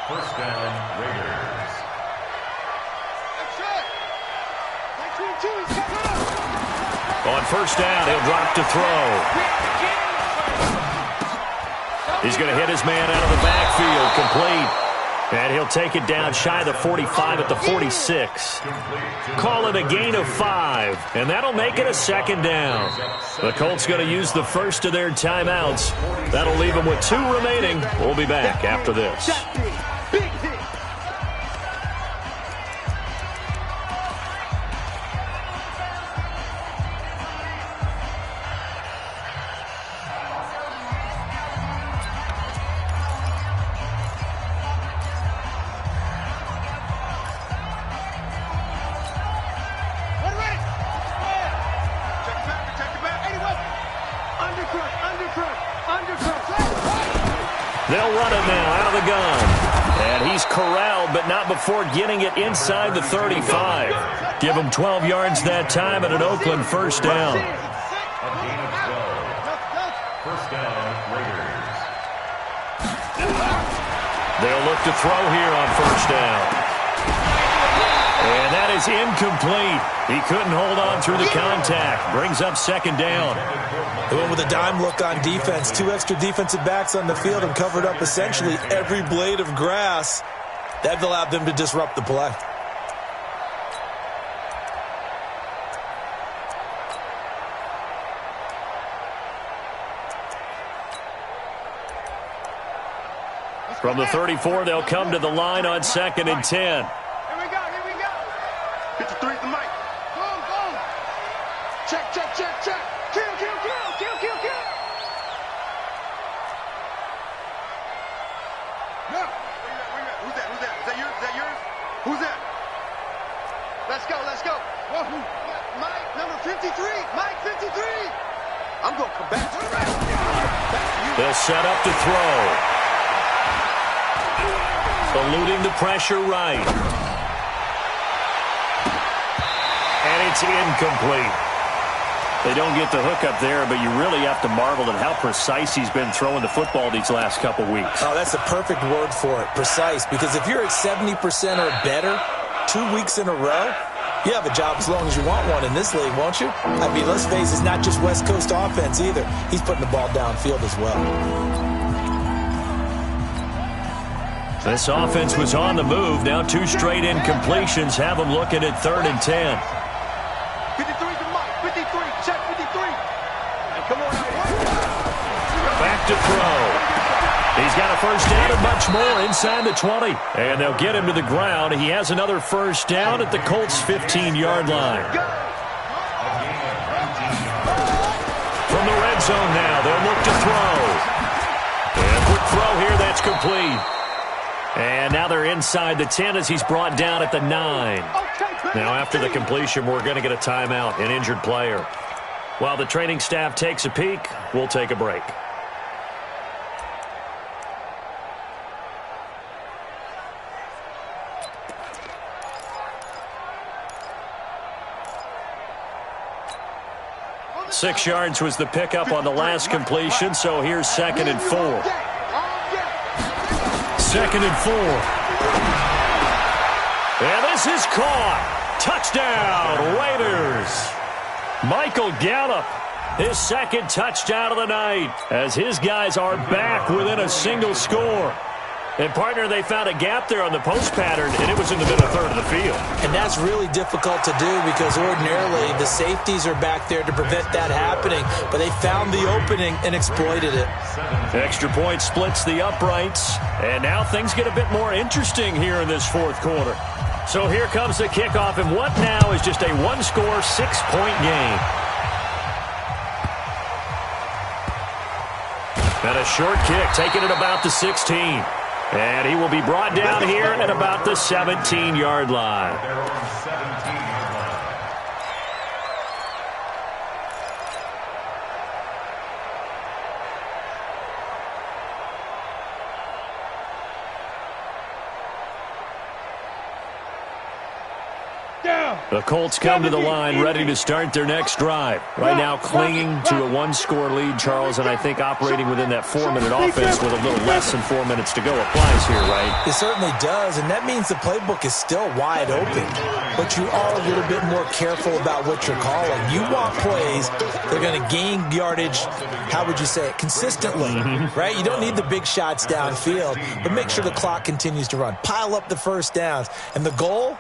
S5: 1st down, Raiders.
S1: On 1st down, he'll drop to throw. He's going to hit his man out of the backfield, complete. And he'll take it down shy of the 45 at the 46. Call it a gain of 5, and that'll make it a second down. The Colts going to use the first of their timeouts. That'll leave them with 2 remaining. We'll be back after this. They'll run it now out of the gun. And he's corralled, but not before getting it inside the 35. Give him 12 yards that time and an Oakland first down.
S5: A gain of 12. First down, Raiders.
S1: They'll look to throw here on first down. And that is incomplete. He couldn't hold on through the contact. Brings up second down.
S3: They went with a dime look on defense. 2 extra defensive backs on the field and covered up essentially every blade of grass. That allowed them to disrupt the play.
S1: From the 34, they'll come to the line on 2nd and 10.
S4: Here we go, here we go.
S2: 53 is the mic.
S4: Boom, boom.
S2: Check, check, check, check.
S4: Kill, kill, kill, kill, kill, kill.
S2: No. Where you at? Who's that? Who's that? Is that yours? Is that yours? Who's that?
S4: Let's go, let's go.
S2: Whoa, who?
S4: Mike, number 53. Mike, 53.
S2: I'm going to come back to you. Back to you.
S1: They'll set up to throw. Eluding the pressure right. And it's incomplete. They don't get the hook up there, but you really have to marvel at how precise he's been throwing the football these last couple weeks.
S3: Oh, that's the perfect word for it, precise. Because if you're at 70% or better 2 weeks in a row, you have a job as long as you want one in this league, won't you? I mean, let's face it, it's not just West Coast offense either. He's putting the ball downfield as well.
S1: This offense was on the move. Now 2 straight incompletions have them looking at 3rd and 10.
S2: 53 is the mic. 53. Check 53. And come on.
S1: Back to throw. He's got a first down and much more inside the 20. And they'll get him to the ground. He has another first down at the Colts' 15-yard line. From the red zone now, they'll look to throw. And a quick throw here, that's complete. And now they're inside the 10 as he's brought down at the 9. Now after the completion, we're going to get a timeout, an injured player. While the training staff takes a peek, we'll take a break. Six yards was the pickup on the last completion, so here's 2nd and 4. 2nd and 4. And this is caught. Touchdown, Raiders. Michael Gallup, his 2nd touchdown of the night, as his guys are back within a single score. And, partner, they found a gap there on the post pattern, and it was in the middle third of the field.
S3: And that's really difficult to do because ordinarily the safeties are back there to prevent that happening. But they found the opening and exploited it.
S1: Extra point splits the uprights. And now things get a bit more interesting here in this 4th quarter. So here comes the kickoff, and what now is just a 1-score, 6-point game. And a short kick, taking it about the 16. And he will be brought down here at about the 17-yard line.
S5: Their own 17-yard line.
S4: Down.
S1: The Colts come to the line ready to start their next drive. Right now clinging to a one-score lead, Charles, and I think operating within that 4-minute offense with a little less than 4 minutes to go applies here, right?
S3: It certainly does, and that means the playbook is still wide open. But you are a little bit more careful about what you're calling. You want plays that are going to gain yardage, how would you say it, consistently, right? You don't need the big shots downfield, but make sure the clock continues to run. Pile up the first downs, and the goal,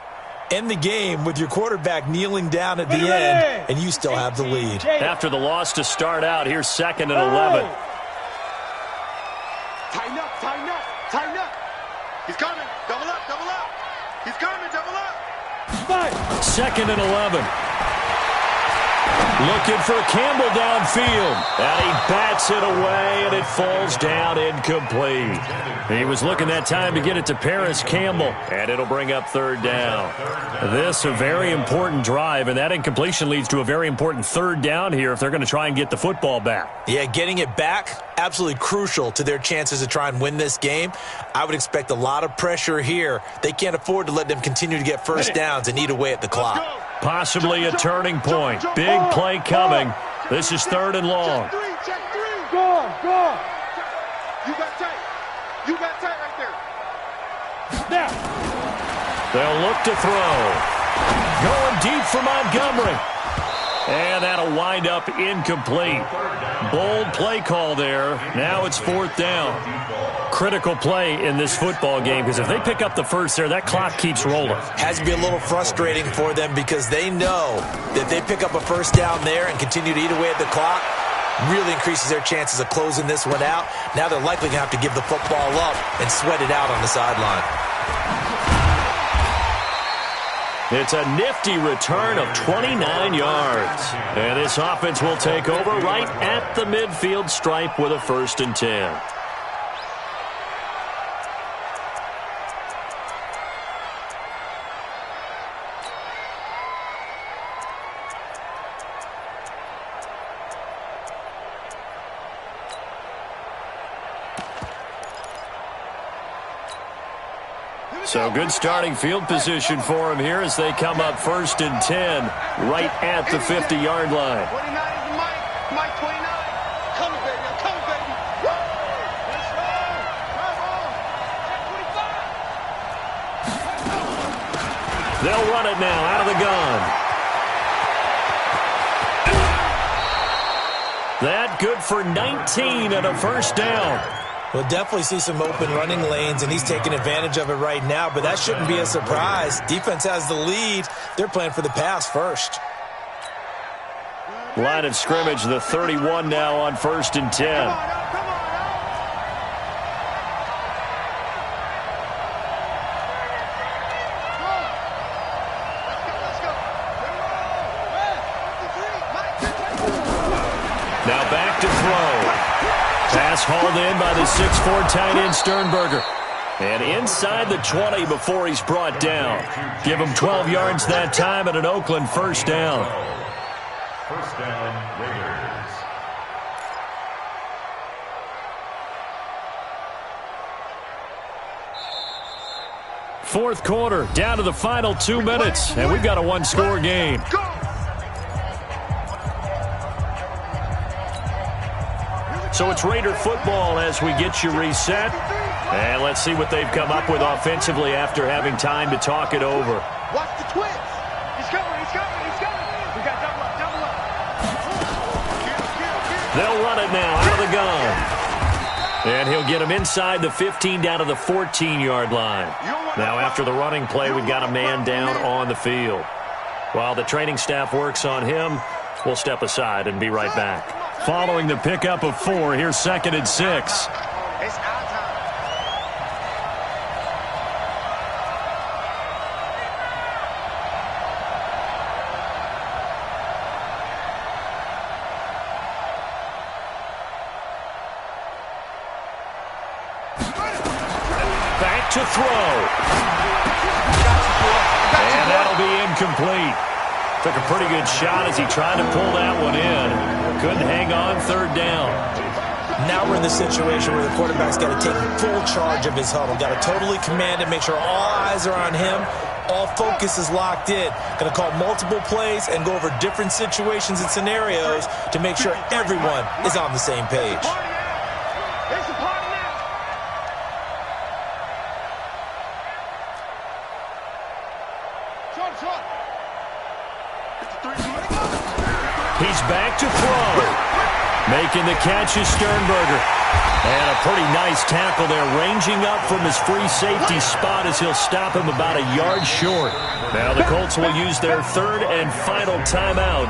S3: end the game with your quarterback kneeling down at the end, and you still have the lead.
S1: After the loss to start out, here's 2nd and 11.
S2: Tighten up, tighten up, tighten up. He's coming. Double up, double up. He's coming, double up.
S1: 2nd and 11. Looking for Campbell downfield. And he bats it away, and it falls down incomplete. He was looking that time to get it to Paris Campbell, and it'll bring up 3rd down. This a very important drive, and that incompletion leads to a very important 3rd down here if they're going to try and get the football back.
S3: Yeah, getting it back, absolutely crucial to their chances to try and win this game. I would expect a lot of pressure here. They can't afford to let them continue to get first downs and eat away at the clock.
S1: Possibly a turning point. Big play coming. This is 3rd and long.
S2: Check three. Go. You got tight. You got tight right there.
S1: They'll look to throw. Going deep for Montgomery. And that'll wind up incomplete. Bold play call there. Now it's 4th down. Critical play in this football game because if they pick up the first there, that clock keeps rolling.
S3: Has to be a little frustrating for them because they know that if they pick up a first down there and continue to eat away at the clock, really increases their chances of closing this one out. Now they're likely going to have to give the football up and sweat it out on the sideline.
S1: It's a nifty return of 29 yards. And this offense will take over right at the midfield stripe with a 1st and 10. So good starting field position for him here as they come up 1st and 10 right at the 50-yard line.
S2: 29 is Mike. Mike 29. Coming, baby. I'm coming, baby. Let's go.
S1: They'll run it now out of the gun. That good for 19 and a 1st down.
S3: We'll definitely see some open running lanes, and he's taking advantage of it right now, but that shouldn't be a surprise. Defense has the lead. They're playing for the pass first.
S1: Line of scrimmage, the 31 now on 1st and 10. Now back to throw. Pass hauled in by the 6'4" tight end Sternberger. And inside the 20 before he's brought down. Give him 12 yards that time and an Oakland 1st down.
S5: 1st down, Raiders.
S1: Fourth quarter, down to the final 2 minutes, and we've got a one-score game. So it's Raider football as we get you reset. And let's see what they've come up with offensively after having time to talk it over.
S2: Watch the twist.
S4: He's coming. We got double up.
S1: They'll run it now out of the gun. And he'll get him inside the 15 down to the 14-yard line. Now after the running play, we've got a man down on the field. While the training staff works on him, we'll step aside and be right back. Following the pickup of 4, here's 2nd and 6.
S2: It's our time.
S1: Back to throw. And that'll be incomplete. Took a pretty good shot as he tried to pull that one in. Couldn't hang on 3rd down.
S3: Now we're in the situation where the quarterback's got to take full charge of his huddle. Got to totally command it, make sure all eyes are on him, All focus is locked in. Going to call multiple plays and go over different situations and scenarios to make sure everyone is on the same page.
S4: It's a party now. Short.
S1: He's back to throw. Making the catch is Sternberger. And a pretty nice tackle there, ranging up from his free safety spot as he'll stop him about a yard short. Now the Colts will use their third and final timeout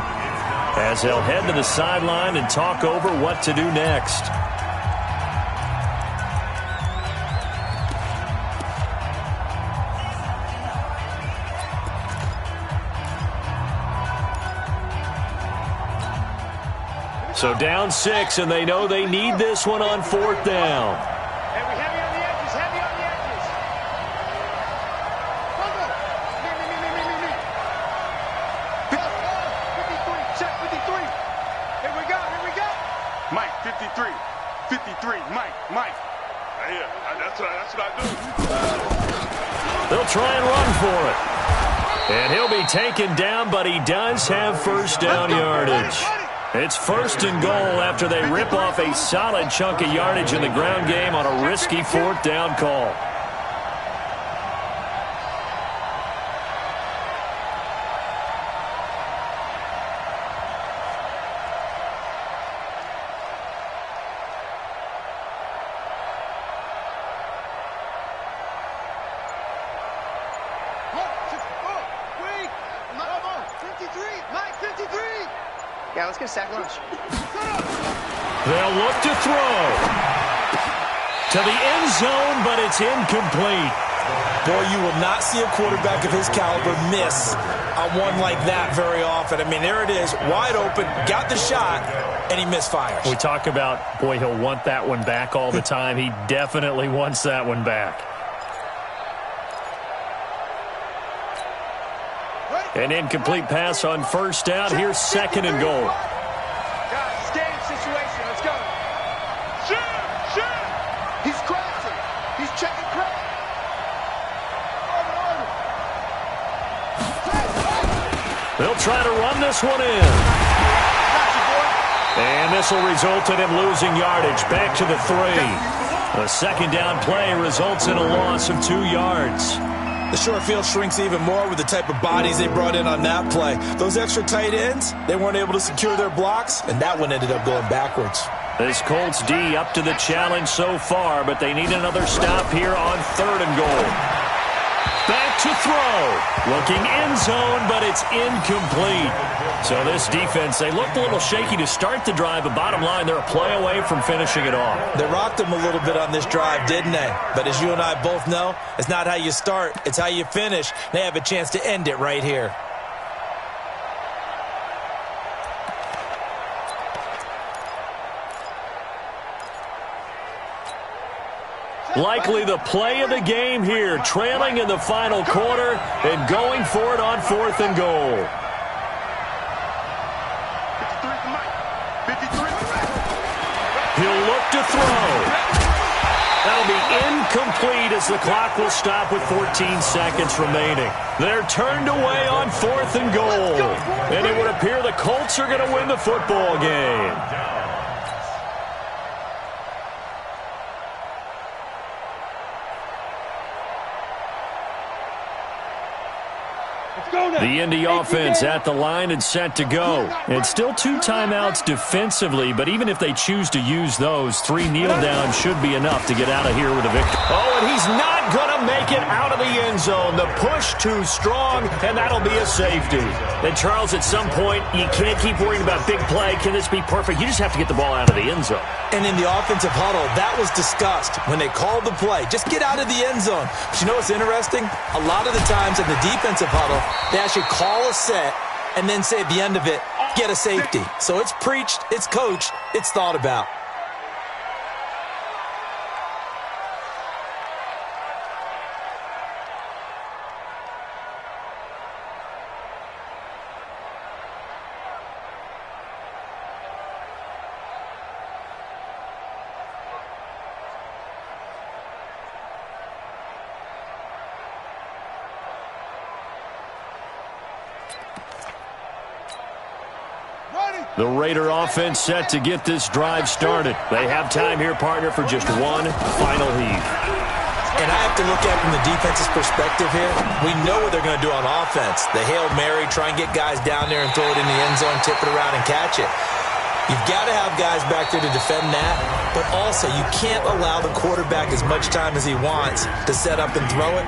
S1: as they'll head to the sideline and talk over what to do next. So down 6, and they know they need this one on 4th down.
S4: Heavy on the edges, heavy on the edges. Me. 53, check 53. Here we go.
S2: Mike, 53. Mike. Yeah, that's what I do.
S1: They'll try and run for it. And he'll be taken down, but he does have first down yardage. It's 1st and goal after they rip off a solid chunk of yardage in the ground game on a risky 4th down call.
S4: Yeah, let's get a sack lunch.
S1: They'll look to throw. To the end zone, but it's incomplete.
S3: Boy, you will not see a quarterback of his caliber miss on one like that very often. I mean, there it is, wide open, got the shot, and he misfires.
S1: We talk about, boy, he'll want that one back all the time. He definitely wants that one back. An incomplete pass on 1st down. Here's 2nd and goal.
S4: Guys, it's game situation. Let's go.
S2: Shoot!
S4: He's crossing. He's checking crack.
S1: They'll try to run this one in. And this will result in him losing yardage. Back to the 3. The 2nd down play results in a loss of 2 yards.
S3: The short field shrinks even more with the type of bodies they brought in on that play. Those extra tight ends, they weren't able to secure their blocks, and that one ended up going backwards.
S1: This Colts D up to the challenge so far, but they need another stop here on 3rd and goal. Back to throw. Looking end zone, but it's incomplete. So this defense, they looked a little shaky to start the drive, but bottom line, they're a play away from finishing it off.
S3: They rocked them a little bit on this drive, didn't they? But as you and I both know, it's not how you start, it's how you finish. They have a chance to end it right here.
S1: Likely the play of the game here, trailing in the final quarter and going for it on 4th and goal.
S2: 53 for Mike. 53.
S1: He'll look to throw. That'll be incomplete as the clock will stop with 14 seconds remaining. They're turned away on 4th and goal. And it would appear the Colts are going to win the football game. The Indy offense at the line and set to go. It's still 2 timeouts defensively, but even if they choose to use those, 3 kneel downs should be enough to get out of here with a victory. Oh, and he's not going to make it out of the end zone. The push too strong, and that'll be a safety. And Charles, at some point, you can't keep worrying about big play. Can this be perfect? You just have to get the ball out of the end zone.
S3: And in the offensive huddle, that was discussed when they called the play. Just get out of the end zone. But you know what's interesting? A lot of the times in the defensive huddle, they actually call a set and then say at the end of it, get a safety. So it's preached, it's coached, it's thought about.
S1: The Raider offense set to get this drive started. They have time here, partner, for just one final heave.
S3: And I have to look at it from the defense's perspective here. We know what they're going to do on offense. The Hail Mary, try and get guys down there and throw it in the end zone, tip it around and catch it. You've got to have guys back there to defend that, but also you can't allow the quarterback as much time as he wants to set up and throw it.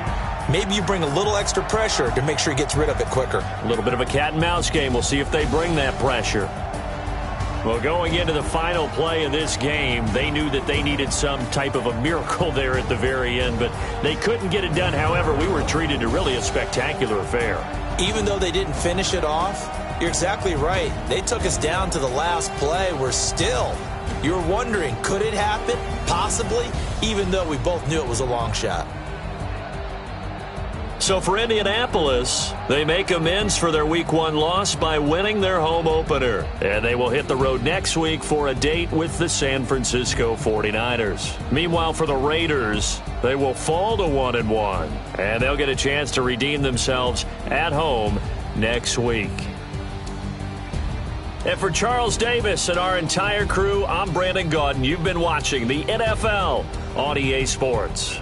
S3: Maybe you bring a little extra pressure to make sure he gets rid of it quicker.
S1: A little bit of a cat and mouse game. We'll see if they bring that pressure. Well, going into the final play of this game, they knew that they needed some type of a miracle there at the very end, but they couldn't get it done. However, we were treated to really a spectacular affair.
S3: Even though they didn't finish it off, you're exactly right. They took us down to the last play. We're still, you're wondering, could it happen? Possibly, even though we both knew it was a long shot.
S1: So for Indianapolis, they make amends for their Week 1 loss by winning their home opener. And they will hit the road next week for a date with the San Francisco 49ers. Meanwhile, for the Raiders, they will fall to 1-1. And they'll get a chance to redeem themselves at home next week. And for Charles Davis and our entire crew, I'm Brandon Gaudin. You've been watching the NFL on EA Sports.